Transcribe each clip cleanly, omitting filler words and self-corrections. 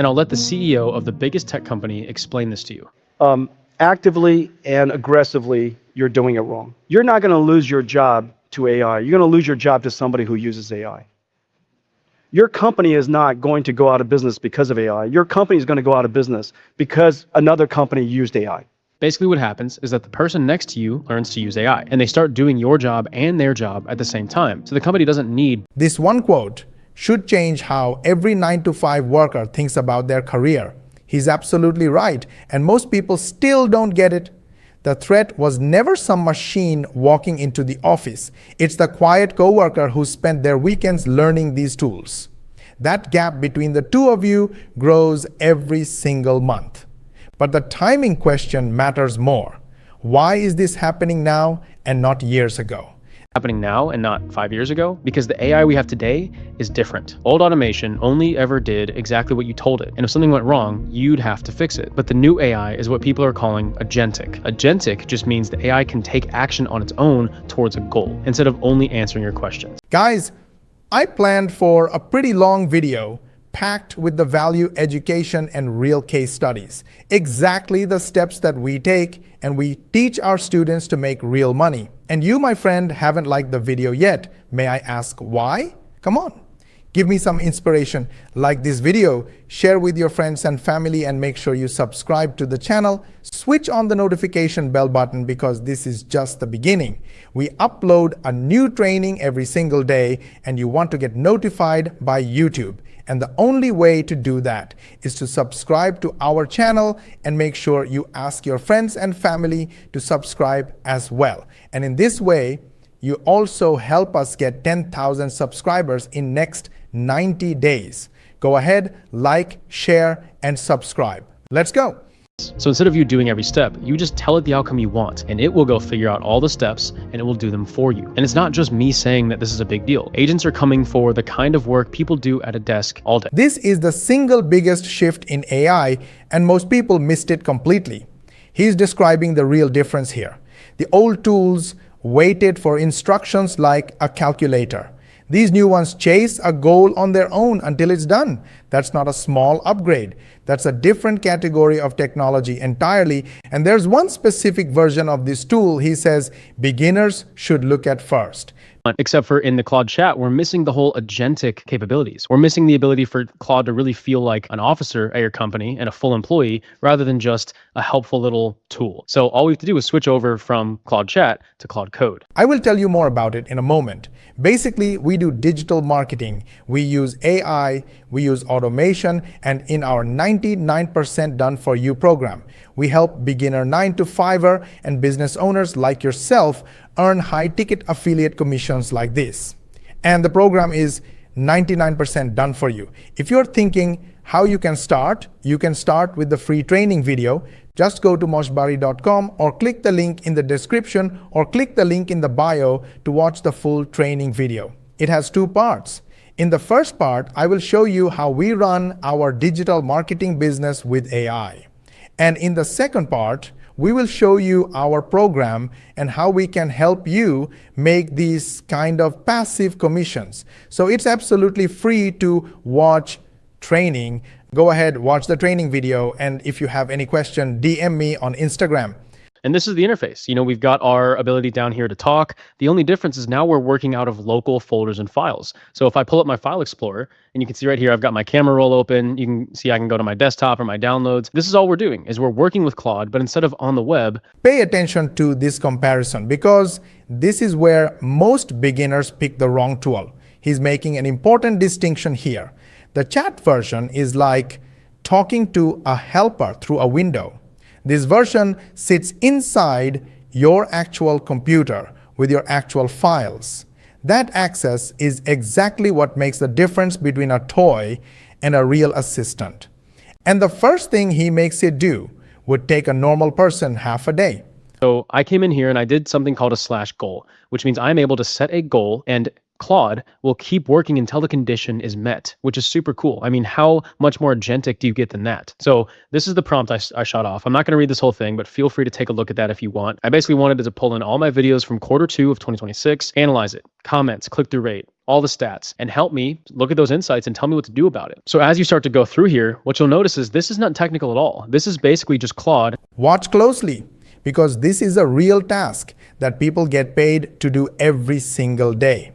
And I'll let the CEO of the biggest tech company explain this to you. Actively and aggressively, you're doing it wrong. You're not going to lose your job to AI. You're going to lose your job to somebody who uses AI. Your company is not going to go out of business because of AI. Your company is going to go out of business because another company used AI. Basically what happens is that the person next to you learns to use AI, and they start doing your job and their job at the same time. So the company doesn't need... This one quote should change how every 9-to-5 worker thinks about their career. He's absolutely right, and most people still don't get it. The threat was never some machine walking into the office. It's the quiet coworker who spent their weekends learning these tools. That gap between the two of you grows every single month. But the timing question matters more. Why is this happening now and not years ago? Happening now and not 5 years ago? Because the AI we have today is different. Old automation only ever did exactly what you told it, and if something went wrong, you'd have to fix it. But the new AI is what people are calling agentic. Agentic just means the AI can take action on its own towards a goal, instead of only answering your questions. Guys, I planned for a pretty long video packed with the value education and real case studies. Exactly the steps that we take and we teach our students to make real money. And you, my friend, haven't liked the video yet. May I ask why? Come on, give me some inspiration. Like this video, share with your friends and family, and make sure you subscribe to the channel. Switch on the notification bell button because this is just the beginning. We upload a new training every single day, and you want to get notified by YouTube. And the only way to do that is to subscribe to our channel and make sure you ask your friends and family to subscribe as well. And in this way, you also help us get 10,000 subscribers in next 90 days. Go ahead, like, share, and subscribe. Let's go. So instead of you doing every step, you just tell it the outcome you want, and it will go figure out all the steps, and it will do them for you. And it's not just me saying that this is a big deal. Agents are coming for the kind of work people do at a desk all day. This is the single biggest shift in AI, and most people missed it completely. He's describing the real difference here. The old tools waited for instructions like a calculator. These new ones chase a goal on their own until it's done. That's not a small upgrade. That's a different category of technology entirely. And there's one specific version of this tool he says beginners should look at first. Except for in the Claude chat, we're missing the whole agentic capabilities. We're missing the ability for Claude to really feel like an officer at your company and a full employee rather than just a helpful little tool. So all we have to do is switch over from Claude chat to Claude code. I will tell you more about it in a moment. Basically, we do digital marketing. We use AI, we use automation, and in our 99% done for you program, we help beginner 9-to-5er and business owners like yourself earn high-ticket affiliate commissions like this. And the program is 99% done for you. If you're thinking how you can start with the free training video. Just go to moshbari.com or click the link in the description or click the link in the bio to watch the full training video. It has 2 parts. In the first part, I will show you how we run our digital marketing business with AI. And in the second part, we will show you our program and how we can help you make these kind of passive commissions. So it's absolutely free to watch training. Go ahead, watch the training video, and if you have any question, DM me on Instagram. And this is the interface. You know, we've got our ability down here to talk. The only difference is now we're working out of local folders and files. So if I pull up my file explorer, and you can see right here, I've got my camera roll open. You can see I can go to my desktop or my downloads. This is all we're doing, is we're working with Claude, but instead of on the web. Pay attention to this comparison because this is where most beginners pick the wrong tool. He's making an important distinction here. The chat version is like talking to a helper through a window. This version sits inside your actual computer with your actual files. That access is exactly what makes the difference between a toy and a real assistant. And the first thing he makes it do would take a normal person half a day. So I came in here and I did something called a /goal, which means I'm able to set a goal and Claude will keep working until the condition is met, which is super cool. I mean, how much more agentic do you get than that? So this is the prompt I shot off. I'm not going to read this whole thing, but feel free to take a look at that if you want. I basically wanted it to pull in all my videos from Q2 of 2026, analyze it, comments, click-through rate, all the stats, and help me look at those insights and tell me what to do about it. So as you start to go through here, what you'll notice is this is not technical at all. This is basically just Claude. Watch closely, because this is a real task that people get paid to do every single day.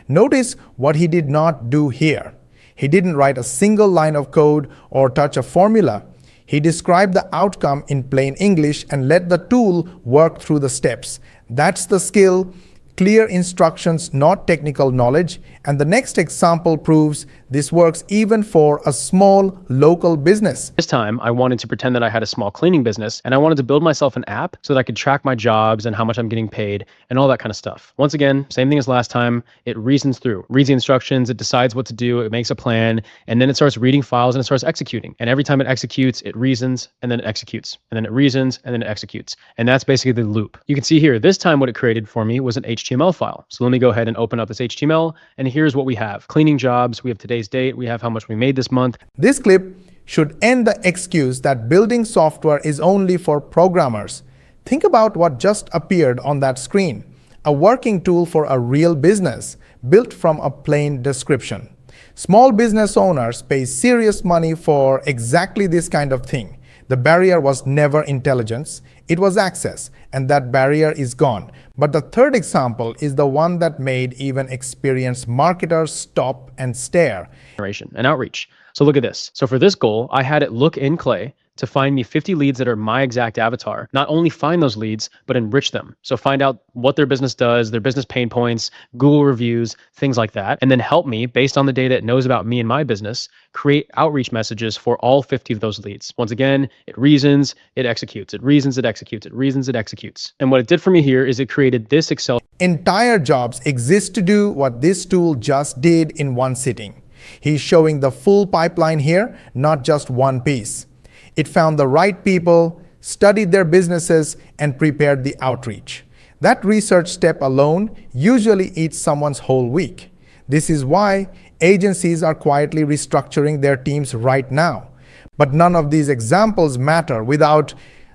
Notice what he did not do here. He didn't write a single line of code or touch a formula. He described the outcome in plain English and let the tool work through the steps. That's the skill. Clear instructions, not technical knowledge. And the next example proves this works even for a small local business. This time, I wanted to pretend that I had a small cleaning business, and I wanted to build myself an app so that I could track my jobs and how much I'm getting paid and all that kind of stuff. Once again, same thing as last time. It reasons through, reads the instructions, it decides what to do, it makes a plan, and then it starts reading files and it starts executing. And every time it executes, it reasons and then it executes, and then it reasons and then it executes. And that's basically the loop. You can see here, this time what it created for me was an HTML file. So let me go ahead and open up this HTML, and here's what we have. Cleaning jobs, we have today's date, we have how much we made this month. This clip should end the excuse that building software is only for programmers. Think about what just appeared on that screen. A working tool for a real business, built from a plain description. Small business owners pay serious money for exactly this kind of thing. The barrier was never intelligence, it was access, and that barrier is gone. But the third example is the one that made even experienced marketers stop and stare. And outreach. So look at this. So for this goal, I had it look in Clay to find me 50 leads that are my exact avatar. Not only find those leads, but enrich them. So find out what their business does, their business pain points, Google reviews, things like that. And then help me, based on the data it knows about me and my business, create outreach messages for all 50 of those leads. Once again, it reasons, it executes, it reasons, it executes, it reasons, it executes. And what it did for me here is it created this Excel. Entire jobs exist to do what this tool just did in one sitting. He's showing the full pipeline here, not just one piece. It found the right people, studied their businesses, and prepared the outreach. That research step alone usually eats someone's whole week. This is why agencies are quietly restructuring their teams right now. But none of these examples matter without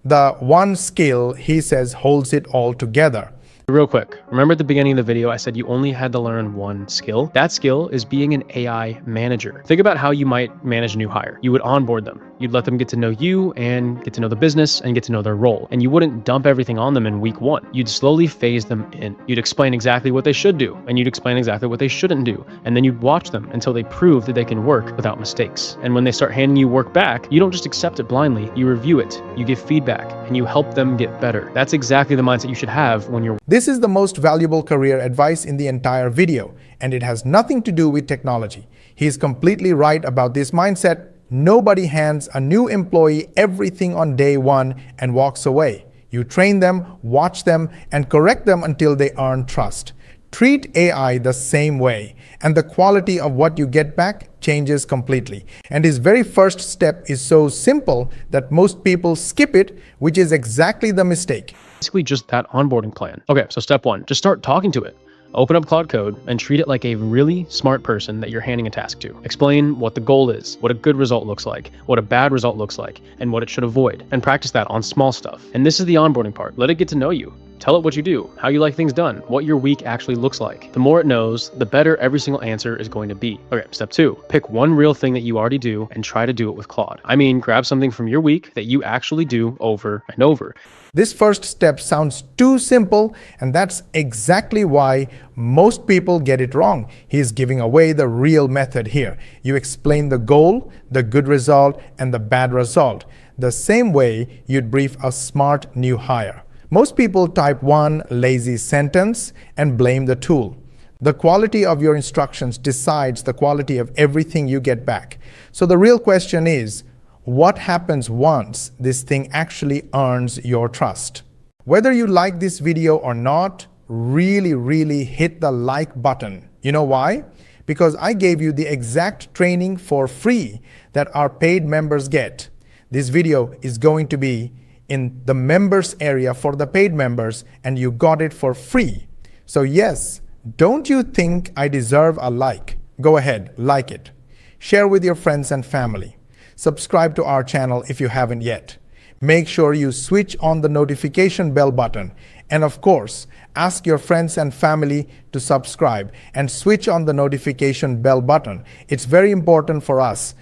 the one skill he says holds it all together. Real quick, remember at the beginning of the video, I said you only had to learn one skill? That skill is being an AI manager. Think about how you might manage a new hire. You would onboard them. You'd let them get to know you and get to know the business and get to know their role. And you wouldn't dump everything on them in week one. You'd slowly phase them in. You'd explain exactly what they should do, and you'd explain exactly what they shouldn't do. And then you'd watch them until they prove that they can work without mistakes. And when they start handing you work back, you don't just accept it blindly. You review it, you give feedback, and you help them get better. That's exactly the mindset you should have when you're. This is the most valuable career advice in the entire video, and it has nothing to do with technology. He is completely right about this mindset. Nobody hands a new employee everything on day one and walks away. You train them, watch them, and correct them until they earn trust. Treat AI the same way, and the quality of what you get back changes completely. And his very first step is so simple that most people skip it, which is exactly the mistake. Basically just that onboarding plan. Okay, so step one, just start talking to it. Open up Claude Code and treat it like a really smart person that you're handing a task to. Explain what the goal is, what a good result looks like, what a bad result looks like, and what it should avoid. And practice that on small stuff. And this is the onboarding part. Let it get to know you. Tell it what you do, how you like things done, what your week actually looks like. The more it knows, the better every single answer is going to be. Okay, step two, pick one real thing that you already do and try to do it with Claude. I mean, grab something from your week that you actually do over and over. This first step sounds too simple, and that's exactly why most people get it wrong. He's giving away the real method here. You explain the goal, the good result, and the bad result, the same way you'd brief a smart new hire. Most people type one lazy sentence and blame the tool. The quality of your instructions decides the quality of everything you get back. So the real question is, what happens once this thing actually earns your trust? Whether you like this video or not, really hit the like button. You know why? Because I gave you the exact training for free that our paid members get. This video is going to be in the members area for the paid members, and you got it for free. So yes, don't you think I deserve a like? Go ahead, like it. Share with your friends and family. Subscribe to our channel if you haven't yet. make sure you switch on the notification bell button. And of course, ask your friends and family to subscribe and switch on the notification bell button. It's very important for us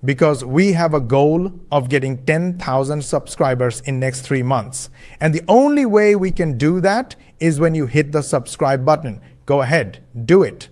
because we have a goal of getting 10,000 subscribers in next 3 months. And the only way we can do that is when you hit the subscribe button. Go ahead, do it.